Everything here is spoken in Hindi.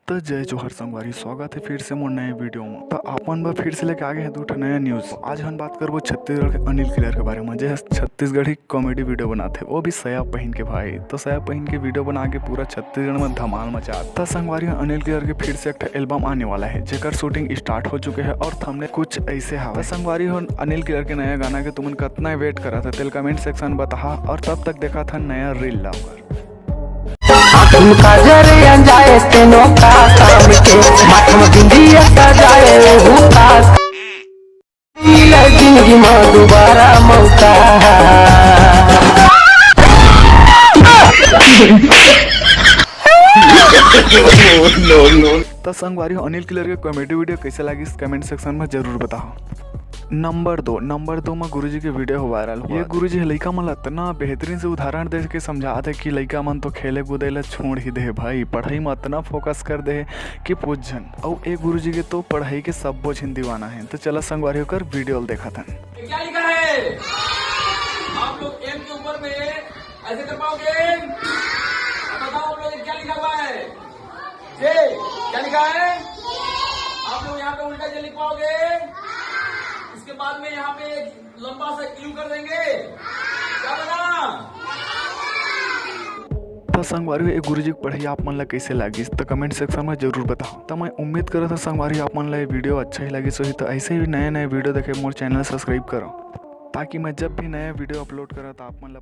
तो जय जोहर संगवारी, स्वागत है फिर से मोर नए वीडियो में। तो अपन बा फिर से लेके आगे हैं दूठा नया न्यूज। आज हम बात करबो छत्तीसगढ़ के अनिल क्लियर के बारे में, जो छत्तीसगढ़ी कॉमेडी वीडियो बनाते हैं, वो भी सया पहन के भाई। तो सया पहन के वीडियो बना के पूरा छत्तीसगढ़ में धमाल मचा। तो संगवारी अनिल क्लियर के फिर से एक एल्बम आने वाला है, जेकर शूटिंग स्टार्ट हो चुके हैं और थंबनेल कुछ ऐसे है। तो संगवारी अनिल क्लियर के नया गाना के तुमन कितना वेट करा था तेल कमेंट सेक्शन में बता, और तब तक देखा था नया रील लाकर। जाए तेनो का काम के माथम बिंदिया सजाए हुका जिंदगी में दोबारा मौका। तो संगवारी अनिल क्लियर के कॉमेडी वीडियो कैसे लगी इस कमेंट सेक्शन में जरूर बताओ। नंबर दो में गुरुजी के वीडियो हो वायरल। ये गुरुजी लइका मन इतना बेहतरीन से उदाहरण दे के समझा दे कि लइका मन तो खेले कूदे ला छोड़ ही दे भाई, पढ़ाई में इतना फोकस कर दे कि पूछ जन। और एक गुरुजी के तो पढ़ाई के सब बोझ दीवाना है। तो चला संगवारी होकर वीडियो देखा था। क्या लिखा है? आप लोग एम के ऊपर में ऐसे कर पाओगे? बताओ आप लोग क्या लिखा हुआ है? क्या लिखा है? आप लोग यहाँ पे उल्टा जे लिख पाओगे? इसके बाद में यहाँ पे एक लंबा सा क्यू कर देंगे। क्या बना? तो संगवारी एक गुरुजी की पढ़ाई आप मन ला कैसे लगी तो कमेंट सेक्शन में जरूर बताओ। तो मैं उम्मीद करा था संगवारी आप मन ला ये वीडियो अच्छा ही लगी सही। तो ऐसे ही नए वीडियो देखे मोर चैनल सब्सक्राइब करो, ताकि मैं जब भी नया वीडियो अपलोड करा तो आप मन ला